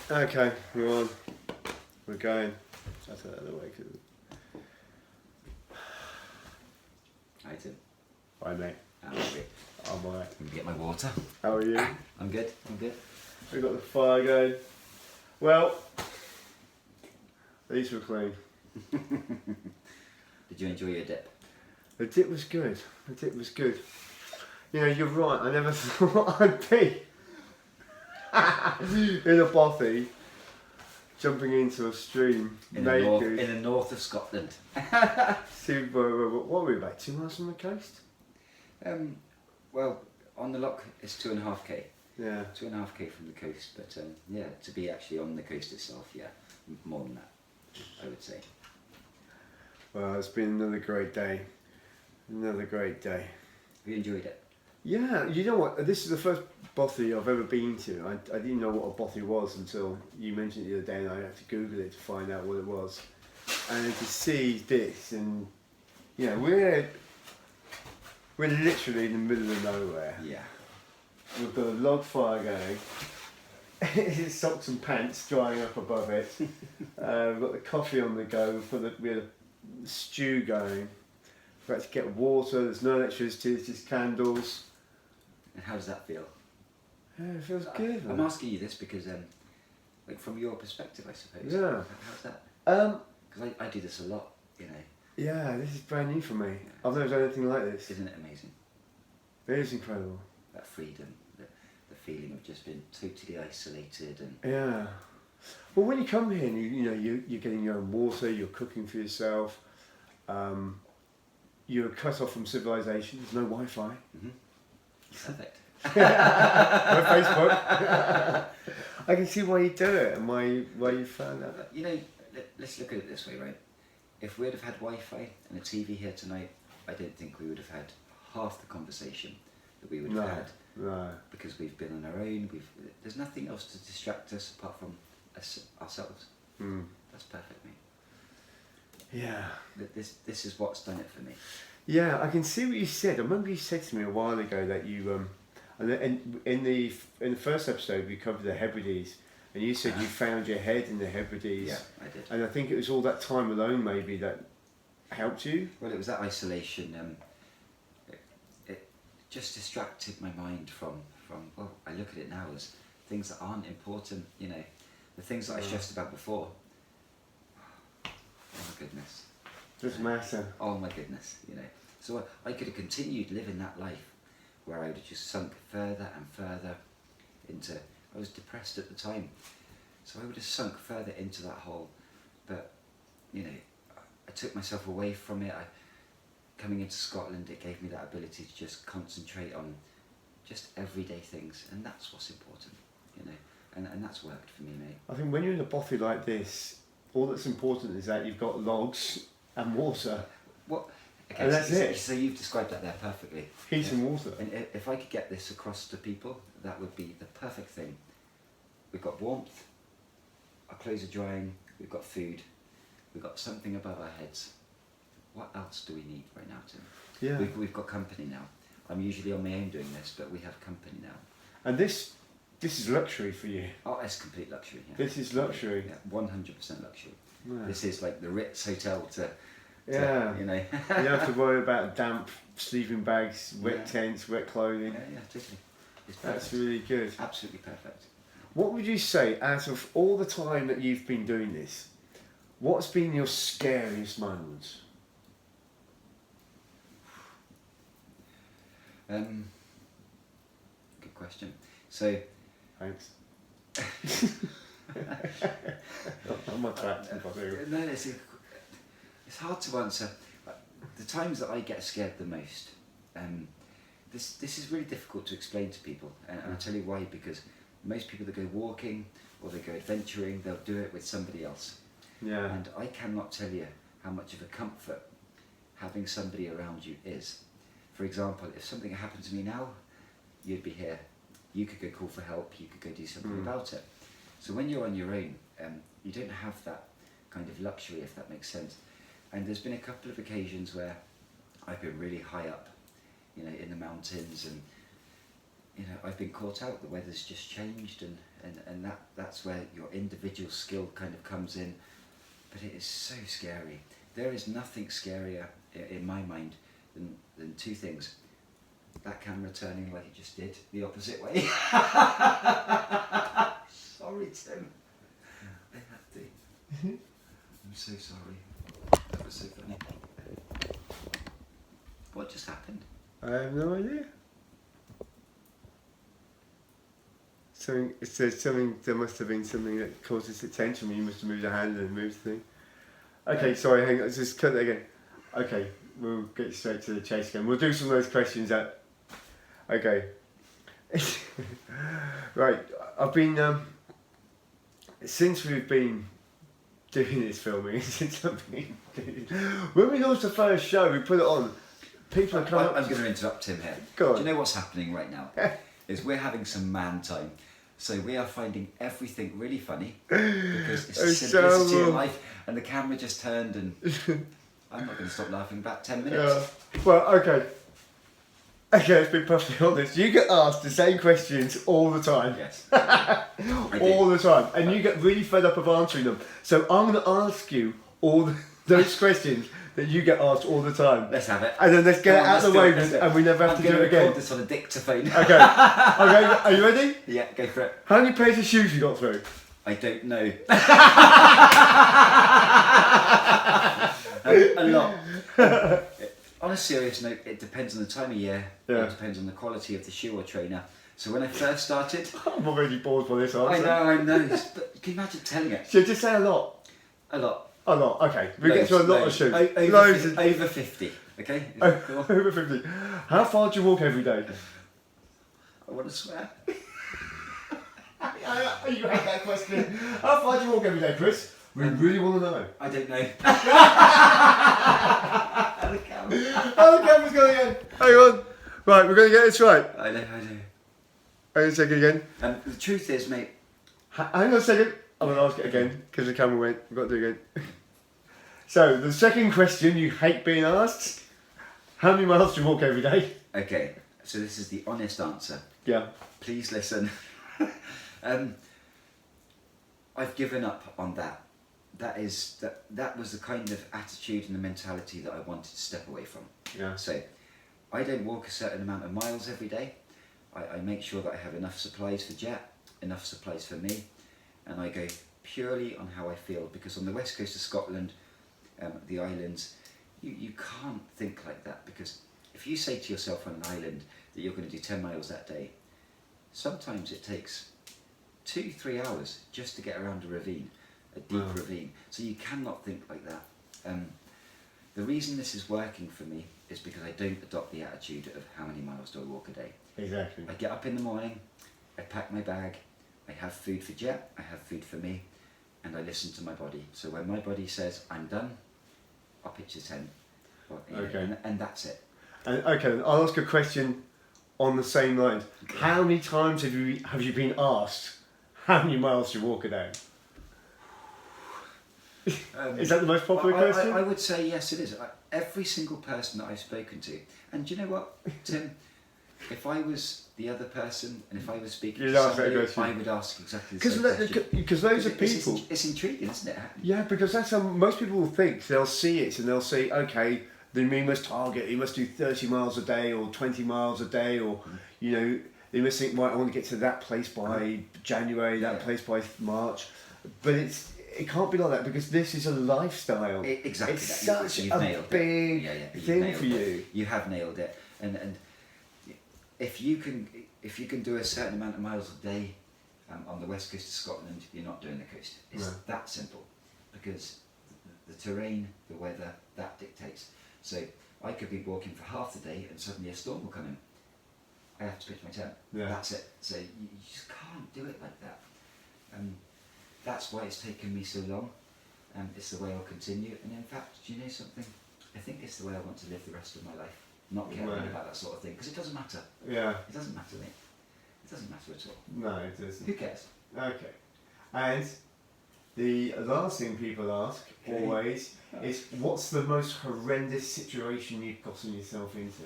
Okay, we're on. We're going. I'll take that out of the way. Hayden. Bye, mate. I'm alright. Let me get my water. How are you? I'm good. I'm good. We've got the fire going. Well, these were clean. Did you enjoy your dip? The dip was good. The dip was good. You know, you're right. I never thought I'd be in a bothy, jumping into a stream In naked. the north of Scotland. Super. What were we, about 2 miles from the coast? Well, on the lock it's 2.5k. Yeah. 2.5k from the coast, but yeah, to be actually on the coast itself, yeah, more than that, I would say. Well, it's been another great day. Another great day. Have you enjoyed it? Yeah, you know what? This is the first bothy I've ever been to. I didn't know what a bothy was until you mentioned it the other day, and I had to Google it to find out what it was. And to see this, and you know, we're literally in the middle of nowhere. Yeah. We've got a log fire going. Socks and pants drying up above it. We've got the coffee on the go. We had a stew going. We've had to get water. There's no electricity. It's just candles. And how does that feel? Yeah, it feels good. I'm asking you this because, like, from your perspective, I suppose. Yeah. How's that? Because I do this a lot, you know. Yeah, this is brand new for me. I've never done anything like this. Isn't it amazing? It is incredible. That freedom, the feeling of just being totally isolated and. Yeah. Well, when you come here, and you're getting your own water. You're cooking for yourself. You're cut off from civilization. There's no Wi-Fi. Mm-hmm. Perfect. No Facebook. I can see why you do it and why you found that. You know, let's look at it this way, right? If we'd have had Wi-Fi and a TV here tonight, I don't think we would have had half the conversation that we would have had. No. Because we've been on our own. There's nothing else to distract us apart from ourselves. Mm. That's perfect, mate. Yeah. This is what's done it for me. Yeah, I can see what you said. I remember you said to me a while ago that you and in the first episode we covered the Hebrides, and you said you found your head in the Hebrides. Yeah, I did. And I think it was all that time alone maybe that helped you. Well, it was that isolation. It just distracted my mind from. Well, I look at it now as things that aren't important. You know, the things that I stressed about before. Oh my goodness. Doesn't matter. Oh my goodness, you know. So I could have continued living that life where I would have just sunk further and further into. I was depressed at the time, so I would have sunk further into that hole. But you know, I took myself away from it. Coming into Scotland, it gave me that ability to just concentrate on just everyday things, and that's what's important, you know. And that's worked for me, mate. I think when you're in a bothy like this, all that's important is that you've got logs and water. What? Okay, and that's it. So you've described that there perfectly. Heat and water. And if I could get this across to people, that would be the perfect thing. We've got warmth, our clothes are drying, we've got food, we've got something above our heads. What else do we need right now, Tim? Yeah. We've got company now. I'm usually on my own doing this, but we have company now. And this is luxury for you. Oh, it's complete luxury. Yeah. This is luxury. Yeah, 100% luxury. Yeah. This is like the Ritz hotel to yeah. You know. You don't have to worry about damp sleeping bags, wet tents, wet clothing. Yeah, totally. It's perfect. That's really good. Absolutely perfect. What would you say, out of all the time that you've been doing this, what's been your scariest moments? Good question. So. Thanks. I'm a trapped. No, it's hard to answer. The times that I get scared the most, this is really difficult to explain to people, and I'll tell you why. Because most people that go walking or they go adventuring, they'll do it with somebody else. Yeah. And I cannot tell you how much of a comfort having somebody around you is. For example, if something happened to me now, you'd be here. You could go call for help. You could go do something about it. So when you're on your own, you don't have that kind of luxury, if that makes sense. And there's been a couple of occasions where I've been really high up, you know, in the mountains, and I've been caught out. The weather's just changed, and that's where your individual skill kind of comes in. But it is so scary. There is nothing scarier in my mind than two things. That camera turning like it just did, the opposite way. Sorry, Tim. I had to. I'm so sorry. That was so funny. What just happened? I have no idea. Something, it says something, there must have been something that caused its attention when you must have moved a hand and moved the thing. Okay, sorry, hang on, let's just cut that again. Okay, we'll get straight to the chase again. We'll do some of those questions that... Okay. Right, I've been... since we've been doing this filming, since I've been doing... When we launched the first show, we put it on, people are coming up... I'm going to interrupt Tim here. Go on. Do you know what's happening right now? Is we're having some man time. So we are finding everything really funny because it's the simplicity of life, and the camera just turned, and I'm not going to stop laughing about 10 minutes. Well, okay. Okay, let's be perfectly honest. You get asked the same questions all the time. Yes. All the time. And you get really fed up of answering them. So I'm going to ask you all those questions that you get asked all the time. Let's have it. And then let's get it out of the way, and we never have to do it again. I'm going to record this on a dictaphone. Okay. Okay, are you ready? Yeah, go for it. How many pairs of shoes you got through? I don't know. A lot. On a serious note, it depends on the time of year. Yeah. It depends on the quality of the shoe or trainer. So when I first started... I'm already bored by this answer. I know. But can you imagine telling it? So just say a lot. A lot. A lot, okay. We get to a lot of shoes. Over 50, okay? Cool? Over 50. How far do you walk every day? I want to swear. You hate that question. How far do you walk every day, Chris? We really want to know. I don't know. Oh, the camera's going again. Hang on. Right, we're going to get this right. I know. Hang on a second again. The truth is, mate... Hang on a second. I'm going to ask it again, because the camera went. We've got to do it again. So, the second question you hate being asked. How many miles do you walk every day? Okay, so this is the honest answer. Yeah. Please listen. I've given up on that. That was the kind of attitude and the mentality that I wanted to step away from. Yeah. So, I don't walk a certain amount of miles every day. I make sure that I have enough supplies for Jet, enough supplies for me, and I go purely on how I feel, because on the west coast of Scotland, the islands, you can't think like that, because if you say to yourself on an island that you're going to do 10 miles that day, sometimes it takes 2-3 hours just to get around a ravine, a deep ravine. So you cannot think like that. The reason this is working for me is because I don't adopt the attitude of how many miles do I walk a day. Exactly. I get up in the morning, I pack my bag, I have food for Jet, I have food for me, and I listen to my body. So when my body says I'm done, I'll pitch a tent. Okay. And that's it. And okay, I'll ask a question on the same lines. Okay. How many times have you been asked how many miles you walk a day? Is that the most popular question? I would say yes, it is. Every single person that I've spoken to, and do you know what, Tim? If I was the other person, and if I was speaking to somebody, I would ask exactly the same question. Because those are people... It's intriguing, isn't it? Yeah, because that's how most people will think. They'll see it and they'll say, okay, then we must target, he must do 30 miles a day or 20 miles a day, or, you know, they must think, right, I want to get to that place by January, that place by March. But it can't be like that, because this is a lifestyle. Exactly. It's such a big thing for you. You have nailed it. And if you can do a certain amount of miles a day on the west coast of Scotland, you're not doing the coast. It's that simple, because the terrain, the weather, that dictates. So I could be walking for half the day and suddenly a storm will come in. I have to pitch my tent. Yeah. That's it. So you just can't do it like that. That's why it's taken me so long. It's the way I'll continue. And in fact, do you know something? I think it's the way I want to live the rest of my life. Not caring about that sort of thing, because it doesn't matter. Yeah. It doesn't matter, mate. It doesn't matter at all. No, it doesn't. Who cares? Okay. And the last thing people ask always is, what's the most horrendous situation you've gotten yourself into?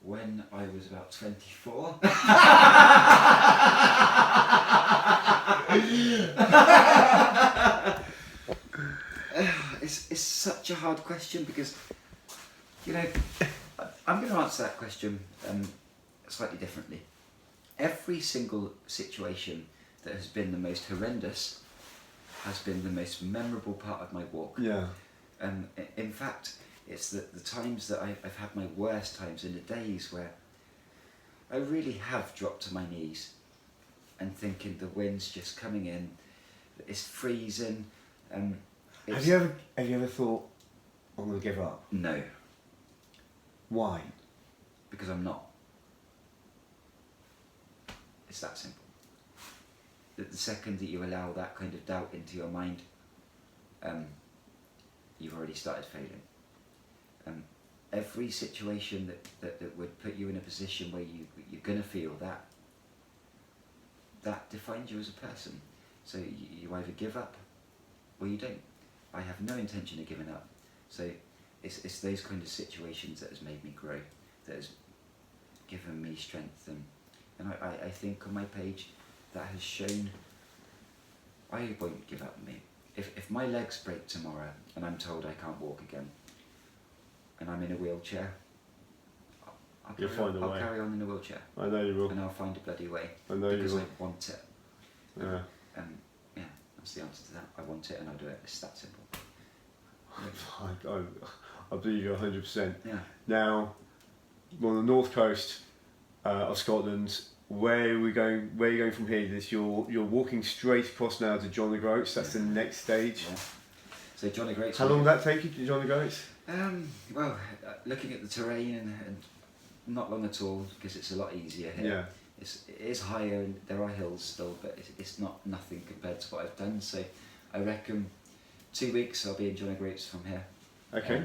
When I was about 24. It's such a hard question because, you know, I'm going to answer that question slightly differently. Every single situation that has been the most horrendous has been the most memorable part of my walk. Yeah. In fact, it's the times that I've had my worst times, in the days where I really have dropped to my knees and thinking the wind's just coming in, it's freezing. Have you ever thought, I'm going to give up? No, Why? because I'm not. It's that simple. The second that you allow that kind of doubt into your mind, you've already started failing. Every situation that would put you in a position where you're going to feel that defines you as a person. So you either give up or you don't. I have no intention of giving up. So it's those kind of situations that has made me grow, that has given me strength, and I think on my page that has shown I won't give up on me. If my legs break tomorrow and I'm told I can't walk again and I'm in a wheelchair, I'll carry on in a wheelchair. I know you will. And I'll find a bloody way. I know you will. Because I want it. Yeah. Yeah, that's the answer to that. I want it and I'll do it. It's that simple. I believe you 100%. Yeah. Now, we're on the north coast of Scotland. Where are you going from here? You're walking straight across now to John O'Groats. That's the next stage. Yeah. So John O'Groats. How long will that take you to John O'Groats? Well, looking at the terrain and not long at all, because it's a lot easier here. Yeah. It is higher and there are hills still, but it's not nothing compared to what I've done. So I reckon 2 weeks I'll be in John O'Groats from here. Okay.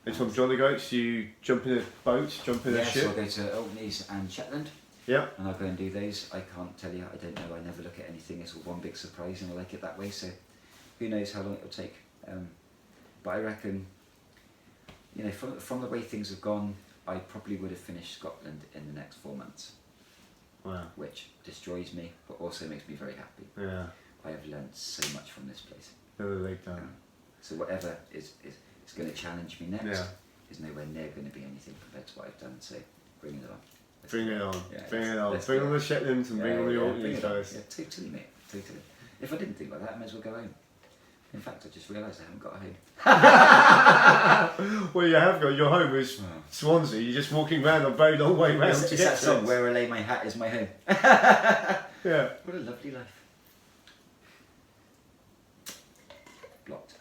And from John O'Groats, you jump in a boat, jump in a ship? Yes, I'll go to Orkneys and Shetland. Yeah. And I'll go and do those. I can't tell you, I don't know, I never look at anything, it's all one big surprise and I like it that way, so who knows how long it'll take. But I reckon, you know, from the way things have gone, I probably would have finished Scotland in the next 4 months. Wow. Which destroys me, but also makes me very happy. Yeah. I have learned so much from this place. So whatever is going to challenge me next is nowhere near going to be anything compared to what I've done, so bring it on. Bring it on. Yeah, bring it on. Bring on the Shetlands and bring on the Orkneys guys. Yeah, totally, mate. Totally. If I didn't think like that, I may as well go home. In fact, I just realised I haven't got a home. Well, you have got. Your home is Swansea. You're just walking around a very long way round. It's that song, Where I Lay My Hat Is My Home. Yeah. What a lovely life. Blocked.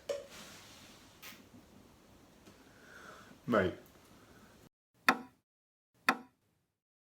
Mate,